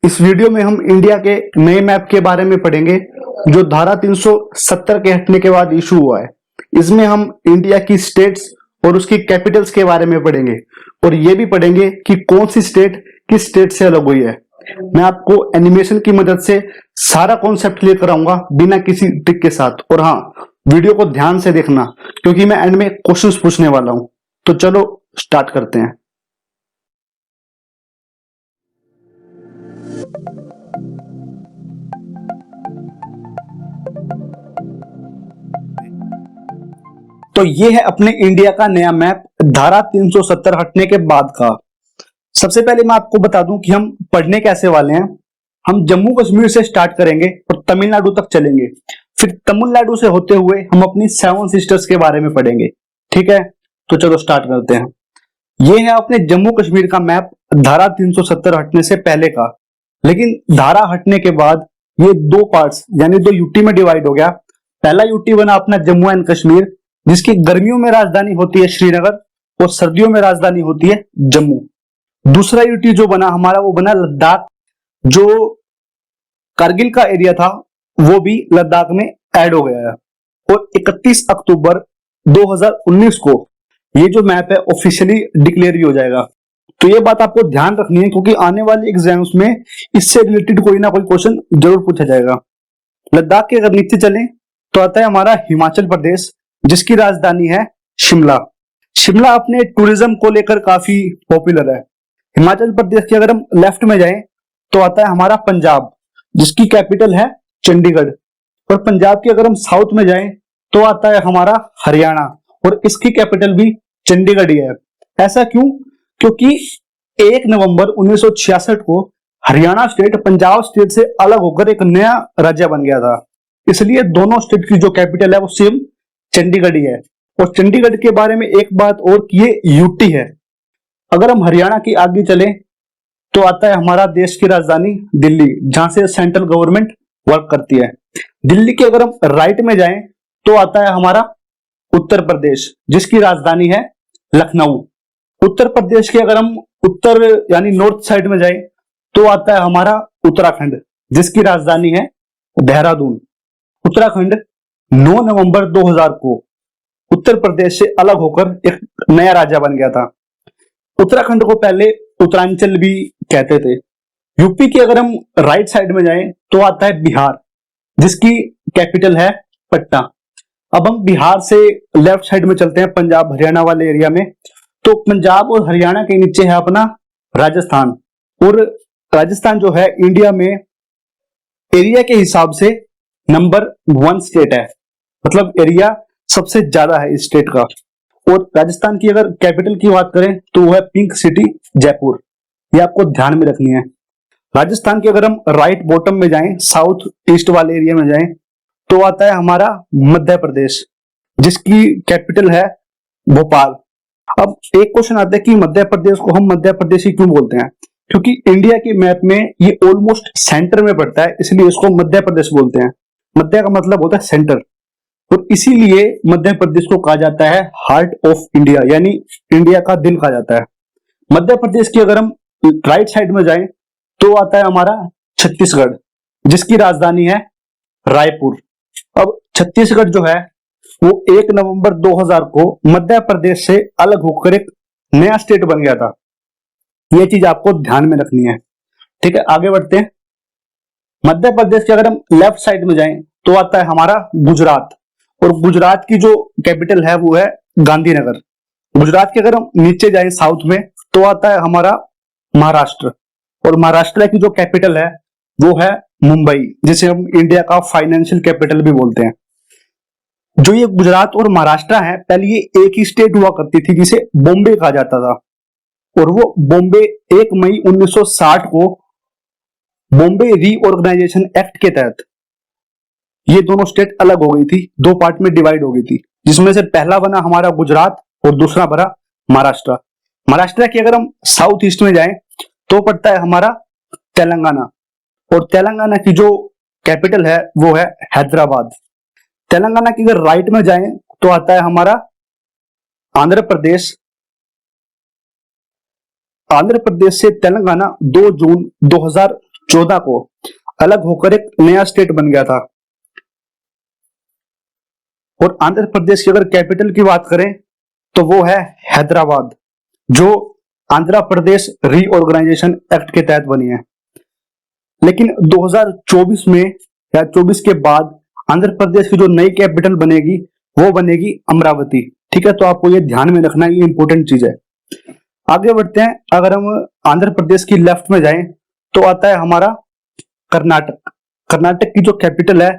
इस वीडियो में हम इंडिया के नए मैप के बारे में पढ़ेंगे जो धारा 370 के हटने के बाद इशू हुआ है। इसमें हम इंडिया की स्टेट्स और उसकी कैपिटल्स के बारे में पढ़ेंगे और ये भी पढ़ेंगे कि कौन सी स्टेट किस स्टेट से अलग हुई है। मैं आपको एनिमेशन की मदद से सारा कॉन्सेप्ट क्लियर कराऊंगा बिना किसी ट्रिक के साथ। और हाँ, वीडियो को ध्यान से देखना क्योंकि मैं एंड में क्वेश्चंस पूछने वाला हूं। तो चलो स्टार्ट करते हैं। तो ये है अपने इंडिया का नया मैप धारा 370 हटने के बाद का। सबसे पहले मैं आपको बता दूं कि हम पढ़ने कैसे वाले हैं। हम जम्मू कश्मीर से स्टार्ट करेंगे और तमिलनाडु तक चलेंगे, फिर तमिलनाडु से होते हुए हम अपनी 7 सिस्टर्स के बारे में पढ़ेंगे। ठीक है, तो चलो स्टार्ट करते हैं। ये है अपने जम्मू कश्मीर का मैप धारा 370 हटने से पहले का। लेकिन धारा हटने के बाद ये दो पार्ट्स यानी दो यूटी में डिवाइड हो गया। पहला यूटी बना अपना जम्मू एंड कश्मीर, जिसकी गर्मियों में राजधानी होती है श्रीनगर और सर्दियों में राजधानी होती है जम्मू। दूसरा यूटी जो बना हमारा वो बना लद्दाख, जो कारगिल का एरिया था वो भी लद्दाख में ऐड हो गया है। और 31 अक्टूबर 2019 को ये जो मैप है ऑफिशियली डिक्लेयर हो जाएगा। तो ये बात आपको ध्यान रखनी है क्योंकि आने वाले एग्जाम्स में इससे रिलेटेड कोई ना कोई क्वेश्चन जरूर पूछा जाएगा। लद्दाख के अगर नीचे चलें तो आता है हमारा हिमाचल प्रदेश, जिसकी राजधानी है शिमला। शिमला अपने टूरिज्म को लेकर काफी पॉपुलर है। हिमाचल प्रदेश के अगर हम लेफ्ट में जाएं तो आता है हमारा पंजाब, जिसकी कैपिटल है चंडीगढ़। और पंजाब के अगर हम साउथ में जाएं तो आता है हमारा हरियाणा और इसकी कैपिटल भी चंडीगढ़ ही है। ऐसा क्यों? क्योंकि 1 नवंबर 1966 को हरियाणा स्टेट पंजाब स्टेट से अलग होकर एक नया राज्य बन गया था। इसलिए दोनों स्टेट की जो कैपिटल है वो सेम चंडीगढ़ ही है। और चंडीगढ़ के बारे में एक बात और कि ये यूटी है। अगर हम हरियाणा की आगे चले तो आता है हमारा देश की राजधानी दिल्ली, जहां से सेंट्रल गवर्नमेंट वर्क करती है। दिल्ली के अगर हम राइट में जाएं तो आता है हमारा उत्तर प्रदेश, जिसकी राजधानी है लखनऊ। उत्तर प्रदेश के अगर हम उत्तर यानी नॉर्थ साइड में जाएं तो आता है हमारा उत्तराखंड, जिसकी राजधानी है देहरादून। उत्तराखंड 9 नवंबर 2000 को उत्तर प्रदेश से अलग होकर एक नया राज्य बन गया था। उत्तराखंड को पहले उत्तरांचल भी कहते थे। यूपी की अगर हम राइट साइड में जाएं तो आता है बिहार, जिसकी कैपिटल है पटना। अब हम बिहार से लेफ्ट साइड में चलते हैं पंजाब हरियाणा वाले एरिया में। तो पंजाब और हरियाणा के नीचे है अपना राजस्थान। और राजस्थान जो है इंडिया में एरिया के हिसाब से नंबर 1 स्टेट है, मतलब एरिया सबसे ज्यादा है इस स्टेट का। और राजस्थान की अगर कैपिटल की बात करें तो वो है पिंक सिटी जयपुर। ये आपको ध्यान में रखनी है। राजस्थान के अगर हम राइट बॉटम में जाएं, साउथ ईस्ट वाले एरिया में जाएं तो आता है हमारा मध्य प्रदेश, जिसकी कैपिटल है भोपाल। अब एक क्वेश्चन आता है कि मध्य प्रदेश को हम मध्य प्रदेश ही क्यों बोलते हैं? क्योंकि इंडिया के मैप में ये ऑलमोस्ट सेंटर में पड़ता है, इसलिए इसको मध्य प्रदेश बोलते हैं। मध्य का मतलब होता है सेंटर, और इसीलिए मध्य प्रदेश को कहा जाता है हार्ट ऑफ इंडिया, यानी इंडिया का दिल कहा जाता है। मध्य प्रदेश की अगर हम राइट साइड में जाएं तो आता है हमारा छत्तीसगढ़, जिसकी राजधानी है रायपुर। अब छत्तीसगढ़ जो है वो 1 नवंबर 2000 को मध्य प्रदेश से अलग होकर एक नया स्टेट बन गया था। ये चीज आपको ध्यान में रखनी है। ठीक है, आगे बढ़ते हैं। मध्य प्रदेश के अगर हम लेफ्ट साइड में जाएं तो आता है हमारा गुजरात, और गुजरात की जो कैपिटल है वो है गांधीनगर। गुजरात के अगर हम नीचे जाएं साउथ में तो आता है हमारा महाराष्ट्र, और महाराष्ट्र की जो कैपिटल है वो है मुंबई, जिसे हम इंडिया का फाइनेंशियल कैपिटल भी बोलते हैं। जो ये गुजरात और महाराष्ट्र है, पहले ये एक ही स्टेट हुआ करती थी जिसे बॉम्बे कहा जाता था। और वो बॉम्बे 1 मई 1960 को बॉम्बे रीऑर्गेनाइजेशन एक्ट के तहत ये दोनों स्टेट अलग हो गई थी, 2 पार्ट में डिवाइड हो गई थी, जिसमें से पहला बना हमारा गुजरात और दूसरा बना महाराष्ट्र। महाराष्ट्र की अगर हम साउथ ईस्ट में जाएं तो पड़ता है हमारा तेलंगाना, और तेलंगाना की जो कैपिटल है वो है हैदराबाद। तेलंगाना की अगर राइट में जाएं तो आता है हमारा आंध्र प्रदेश। आंध्र प्रदेश से तेलंगाना 2 जून 2014 को अलग होकर एक नया स्टेट बन गया था। और आंध्र प्रदेश की अगर कैपिटल की बात करें तो वो है हैदराबाद, जो आंध्र प्रदेश रीऑर्गेनाइजेशन एक्ट के तहत बनी है। लेकिन 2024 में या 24 के बाद आंध्र प्रदेश की जो नई कैपिटल बनेगी वो बनेगी अमरावती। ठीक है, तो आपको ये ध्यान में रखना, ये इंपॉर्टेंट चीज है। आगे बढ़ते हैं। अगर हम आंध्र प्रदेश की लेफ्ट में जाएं तो आता है हमारा कर्नाटक। कर्नाटक की जो कैपिटल है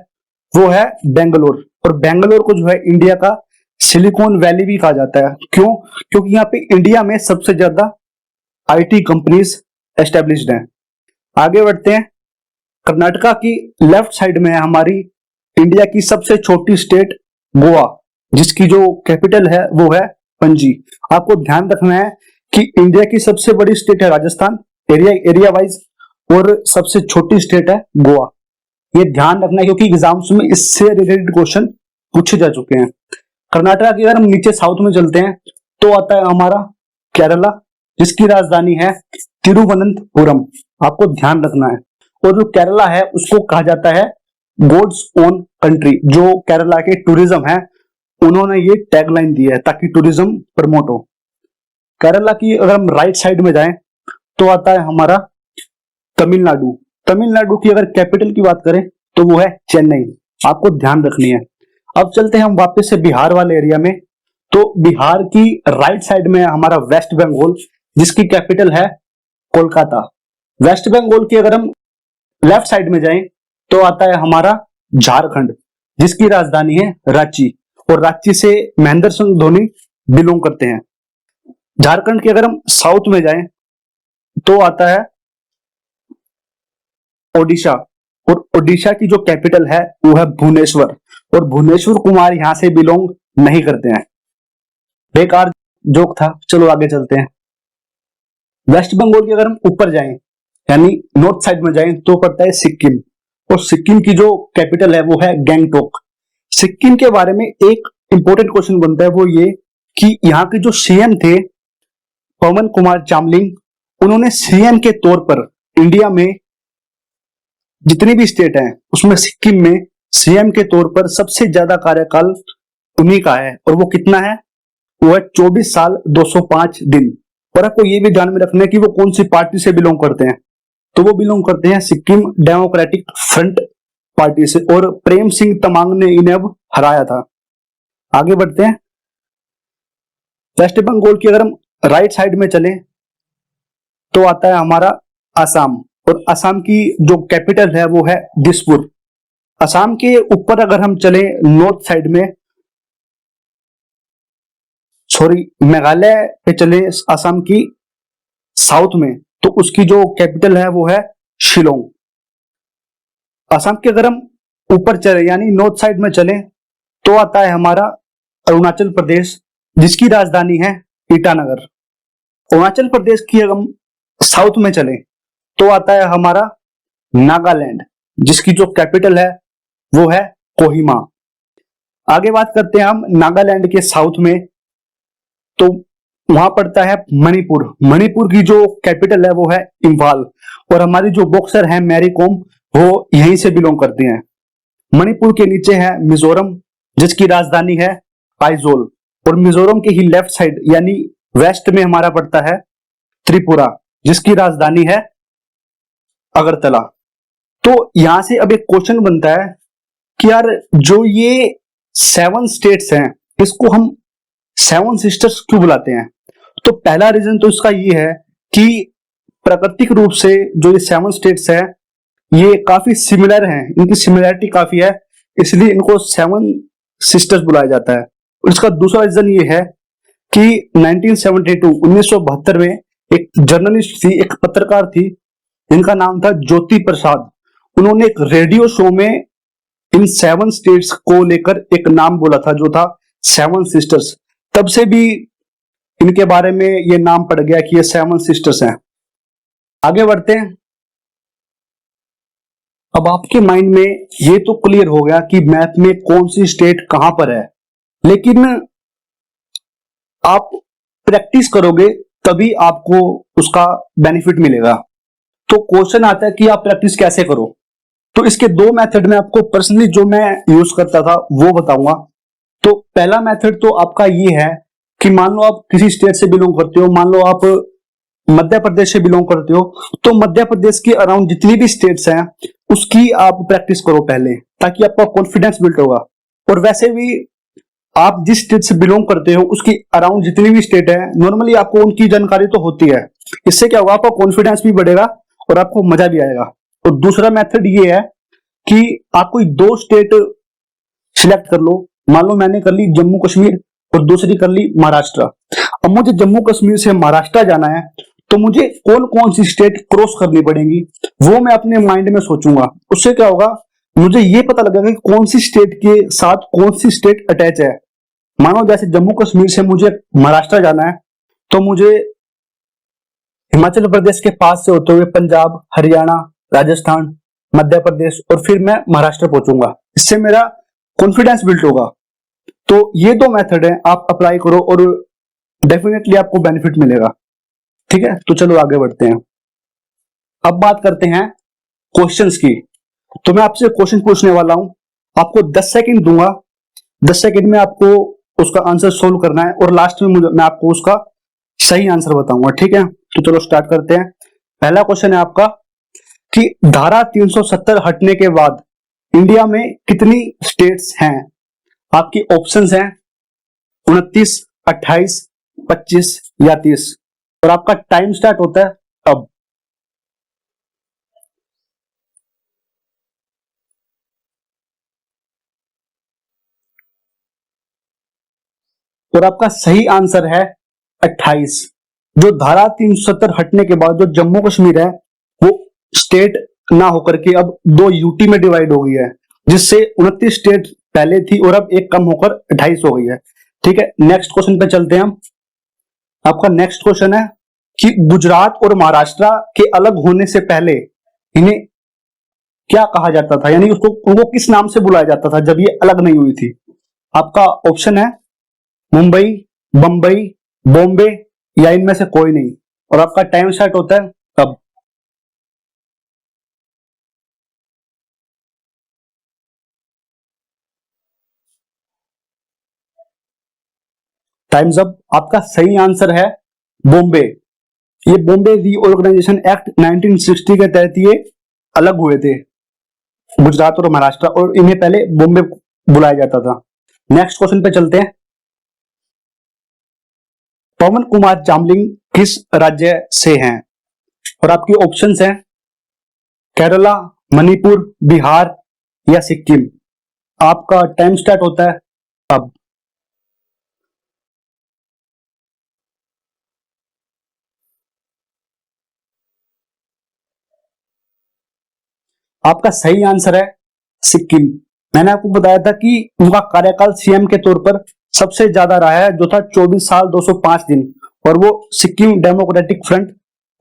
वो है बेंगलोर, और बेंगलोर को जो है इंडिया का सिलिकॉन वैली भी कहा जाता है। क्यों? क्योंकि यहाँ पे इंडिया में सबसे ज्यादा आईटी कंपनीज एस्टेब्लिश्ड हैं। आगे बढ़ते हैं। कर्नाटका की लेफ्ट साइड में है हमारी इंडिया की सबसे छोटी स्टेट गोवा, जिसकी जो कैपिटल है वो है पणजी। आपको ध्यान रखना है कि इंडिया की सबसे बड़ी स्टेट है राजस्थान एरिया वाइज, और सबसे छोटी स्टेट है गोवा। ये ध्यान रखना है क्योंकि एग्जाम्स में इससे रिलेटेड क्वेश्चन पूछे जा चुके हैं। कर्नाटका की अगर हम नीचे साउथ में चलते हैं तो आता है हमारा केरला, जिसकी राजधानी है तिरुवनंतपुरम। आपको ध्यान रखना है। और जो केरला है उसको कहा जाता है गॉड्स ओन कंट्री। जो केरला के टूरिज्म है उन्होंने ये टैगलाइन दी है ताकि टूरिज्म प्रमोट हो। केरला की अगर हम राइट साइड में जाएं तो आता है हमारा तमिलनाडु। तमिलनाडु की अगर कैपिटल की बात करें तो वो है चेन्नई। आपको ध्यान रखनी है। अब चलते हैं हम वापस से बिहार वाले एरिया में। तो बिहार की राइट साइड में हमारा वेस्ट बंगाल, जिसकी कैपिटल है कोलकाता। वेस्ट बंगाल की अगर हम लेफ्ट साइड में जाएं तो आता है हमारा झारखंड, जिसकी राजधानी है रांची, और रांची से महेंद्र सिंह धोनी बिलोंग करते हैं। झारखंड की अगर हम साउथ में जाएं तो आता है ओडिशा, और ओडिशा की जो कैपिटल है वो है भुवनेश्वर, और भुवनेश्वर कुमार यहां से बिलोंग नहीं करते हैं। बेकार जोक था, चलो आगे चलते हैं। वेस्ट बंगाल की अगर हम ऊपर जाएं यानी नॉर्थ साइड में जाएं तो पड़ता है सिक्किम, और सिक्किम की जो कैपिटल है वो है गैंगटॉक। सिक्किम के बारे में एक इंपॉर्टेंट क्वेश्चन बनता है, वो ये कि यहाँ के जो सीएम थे पवन कुमार चामलिंग, उन्होंने सीएम के तौर पर इंडिया में जितनी भी स्टेट हैं उसमें सिक्किम में सीएम के तौर पर सबसे ज्यादा कार्यकाल उन्हीं का है, और वो कितना है? वो है 24 साल 205 दिन। और आपको ये भी ध्यान में रखना है कि वो कौन सी पार्टी से बिलोंग करते हैं। तो वो बिलोंग करते हैं सिक्किम डेमोक्रेटिक फ्रंट पार्टी से, और प्रेम सिंह तमांग ने इन्हें अब हराया था। आगे बढ़ते हैं। वेस्ट बंगाल की अगर हम राइट साइड में चले तो आता है हमारा असम, और असम की जो कैपिटल है वो है दिसपुर। असम के ऊपर अगर हम चले नॉर्थ साइड में, मेघालय पे चले असम की साउथ में, तो उसकी जो कैपिटल है वो है शिलोंग। असम के अगर हम ऊपर चले यानी नॉर्थ साइड में चले तो आता है हमारा अरुणाचल प्रदेश, जिसकी राजधानी है ईटानगर। अरुणाचल प्रदेश की अगर हम साउथ में चले तो आता है हमारा नागालैंड, जिसकी जो कैपिटल है वो है कोहिमा। आगे बात करते हैं हम नागालैंड के साउथ में, तो वहां पड़ता है मणिपुर। मणिपुर की जो कैपिटल है वो है इम्फाल, और हमारी जो बॉक्सर है मैरी कॉम वो यहीं से बिलोंग करती हैं। मणिपुर के नीचे है मिजोरम, जिसकी राजधानी है आइजोल, और मिजोरम के ही लेफ्ट साइड यानी वेस्ट में हमारा पड़ता है त्रिपुरा, जिसकी राजधानी है अगरतला। तो यहां से अब एक क्वेश्चन बनता है कि यार जो ये 7 स्टेट्स हैं इसको हम 7 सिस्टर्स क्यों बुलाते हैं? तो पहला रीजन तो इसका ये है कि प्राकृतिक रूप से जो ये 7 स्टेट्स है ये काफी सिमिलर हैं, इनकी सिमिलरिटी काफी है, इसलिए इनको 7 सिस्टर्स बुलाया जाता है। और इसका दूसरा रीजन ये है कि 1972 में एक जर्नलिस्ट थी, एक पत्रकार थी, जिनका नाम था ज्योति प्रसाद। उन्होंने एक रेडियो शो में इन 7 स्टेट्स को लेकर एक नाम बोला था जो था 7 सिस्टर्स। तब से भी इनके बारे में ये नाम पड़ गया कि ये 7 सिस्टर्स हैं। आगे बढ़ते हैं। अब आपके माइंड में ये तो क्लियर हो गया कि मैप में कौन सी स्टेट कहां पर है, लेकिन आप प्रैक्टिस करोगे तभी आपको उसका बेनिफिट मिलेगा। तो क्वेश्चन आता है कि आप प्रैक्टिस कैसे करो। तो इसके दो मेथड में आपको पर्सनली जो मैं यूज करता था वो बताऊंगा। तो पहला मेथड तो आपका ये है कि मान लो आप किसी स्टेट से बिलोंग करते हो, मान लो आप मध्य प्रदेश से बिलोंग करते हो, तो मध्य प्रदेश के अराउंड जितनी भी स्टेट्स हैं उसकी आप प्रैक्टिस करो पहले, ताकि आपका कॉन्फिडेंस बिल्ड होगा। और वैसे भी आप जिस स्टेट से बिलोंग करते हो उसकी अराउंड जितनी भी स्टेट है, नॉर्मली आपको उनकी जानकारी तो होती है। इससे क्या होगा, आपका कॉन्फिडेंस भी बढ़ेगा और आपको मजा भी आएगा। और दूसरा मेथड ये है कि आप कोई दो स्टेट सिलेक्ट कर लो। मान लो मैंने कर ली जम्मू कश्मीर और दूसरी कर ली महाराष्ट्र। अब मुझे जम्मू कश्मीर से महाराष्ट्र जाना है, तो मुझे कौन कौन सी स्टेट क्रॉस करनी पड़ेगी वो मैं अपने माइंड में सोचूंगा। उससे क्या होगा, मुझे ये पता लगेगा कि कौन सी स्टेट के साथ कौन सी स्टेट अटैच है। मानो जैसे जम्मू कश्मीर से मुझे महाराष्ट्र जाना है, तो मुझे हिमाचल प्रदेश के पास से होते हुए पंजाब, हरियाणा, राजस्थान, मध्य प्रदेश और फिर मैं महाराष्ट्र पहुंचूंगा। इससे मेरा कॉन्फिडेंस बिल्ड होगा। तो ये दो मेथड है, आप अप्लाई करो और डेफिनेटली आपको बेनिफिट मिलेगा। ठीक है, तो चलो आगे बढ़ते हैं। अब बात करते हैं क्वेश्चंस की। तो मैं आपसे क्वेश्चन पूछने वाला हूं, आपको 10 सेकंड दूंगा। 10 सेकंड में आपको उसका आंसर सोल्व करना है और लास्ट में मैं आपको उसका सही आंसर बताऊंगा। ठीक है, तो चलो स्टार्ट करते हैं। पहला क्वेश्चन है आपका कि धारा 370 हटने के बाद इंडिया में कितनी स्टेट्स हैं। आपकी ऑप्शंस हैं 29, 28, 25 या 30। और आपका टाइम स्टार्ट होता है अब। और आपका सही आंसर है 28। जो धारा 370 हटने के बाद जो जम्मू कश्मीर है वो स्टेट ना होकर के अब दो यूटी में डिवाइड हो गई है, जिससे 29 स्टेट पहले थी और अब एक कम होकर 28 हो गई है। ठीक है, नेक्स्ट क्वेश्चन पे चलते हैं हम। आपका नेक्स्ट क्वेश्चन है कि गुजरात और महाराष्ट्र के अलग होने से पहले इन्हें क्या कहा जाता था, यानी उसको उनको किस नाम से बुलाया जाता था जब ये अलग नहीं हुई थी। आपका ऑप्शन है मुंबई, बंबई, बॉम्बे या इनमें से कोई नहीं। और आपका टाइम स्टार्ट होता है अब। Times up. आपका सही आंसर है बॉम्बे। ये बॉम्बे रीऑर्गेनाइजेशन एक्ट 1960 के तहत ये अलग हुए थे, गुजरात और महाराष्ट्र, और इन्हें पहले बॉम्बे बुलाया जाता था। नेक्स्ट क्वेश्चन पे चलते हैं। पवन कुमार चामलिंग किस राज्य से हैं। और आपकी ऑप्शंस हैं केरला, मणिपुर, बिहार या सिक्किम। आपका टाइम स्टार्ट होता है अब। आपका सही आंसर है सिक्किम। मैंने आपको बताया था कि उनका कार्यकाल सीएम के तौर पर सबसे ज्यादा रहा है, जो था 24 साल 205 दिन, और वो सिक्किम डेमोक्रेटिक फ्रंट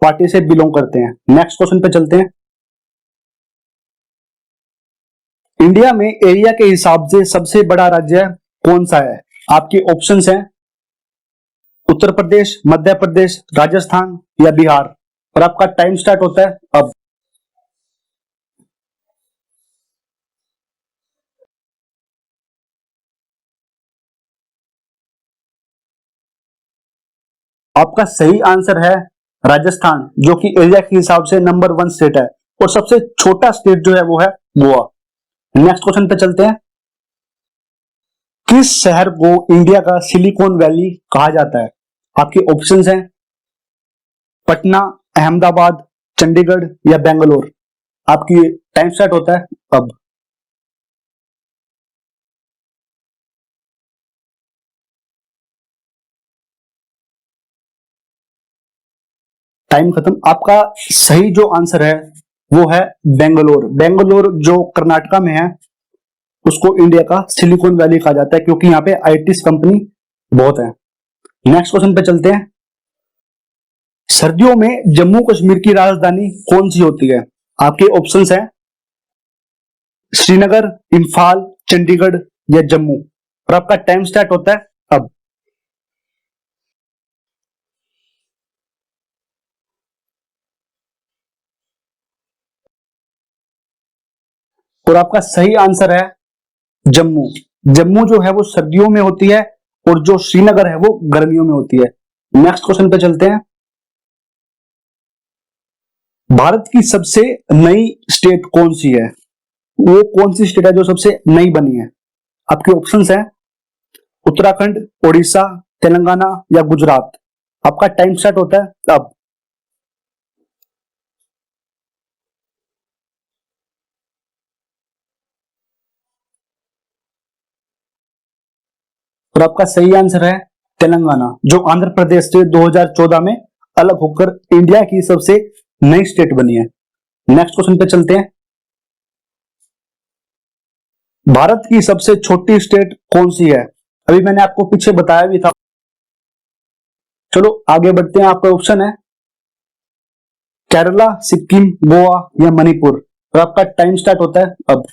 पार्टी से बिलोंग करते हैं। नेक्स्ट क्वेश्चन पे चलते हैं। इंडिया में एरिया के हिसाब से सबसे बड़ा राज्य कौन सा है। आपके ऑप्शंस हैं उत्तर प्रदेश, मध्य प्रदेश, राजस्थान या बिहार। और आपका टाइम स्टार्ट होता है अब। आपका सही आंसर है राजस्थान, जो कि एरिया के हिसाब से नंबर 1 स्टेट है, और सबसे छोटा स्टेट जो है वो है गोवा। नेक्स्ट क्वेश्चन पे चलते हैं। किस शहर को इंडिया का सिलिकॉन वैली कहा जाता है। आपके ऑप्शंस हैं पटना, अहमदाबाद, चंडीगढ़ या बेंगलोर। आपकी टाइम स्टार्ट होता है अब। टाइम खत्म। आपका सही जो आंसर है वो है बेंगलोर। बेंगलोर जो कर्नाटका में है उसको इंडिया का सिलिकॉन वैली कहा जाता है, क्योंकि यहाँ पे आईटी कंपनी बहुत है। नेक्स्ट क्वेश्चन पे चलते हैं। सर्दियों में जम्मू कश्मीर की राजधानी कौन सी होती है। आपके ऑप्शंस हैं श्रीनगर, इंफाल, चंडीगढ़ या जम्मू। और आपका टाइम स्टार्ट होता है अब। और आपका सही आंसर है जम्मू। जम्मू जो है वो सर्दियों में होती है और जो श्रीनगर है वो गर्मियों में होती है। नेक्स्ट क्वेश्चन पे चलते हैं। भारत की सबसे नई स्टेट कौन सी है? वो कौन सी स्टेट है जो सबसे नई बनी है? आपके ऑप्शंस हैं उत्तराखंड, उड़ीसा, तेलंगाना या गुजरात। आपका टाइम स्टार्ट होता है अब। और आपका सही आंसर है तेलंगाना, जो आंध्र प्रदेश से 2014 में अलग होकर इंडिया की सबसे नई स्टेट बनी है। नेक्स्ट क्वेश्चन पे चलते हैं। भारत की सबसे छोटी स्टेट कौन सी है? अभी मैंने आपको पीछे बताया भी था। चलो आगे बढ़ते हैं। आपका ऑप्शन है केरला, सिक्किम, गोवा या मणिपुर। और आपका टाइम स्टार्ट होता है अब।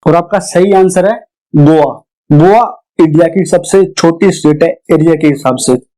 और आपका सही आंसर है गोवा। गोवा इंडिया की सबसे छोटी स्टेट है एरिया के हिसाब से।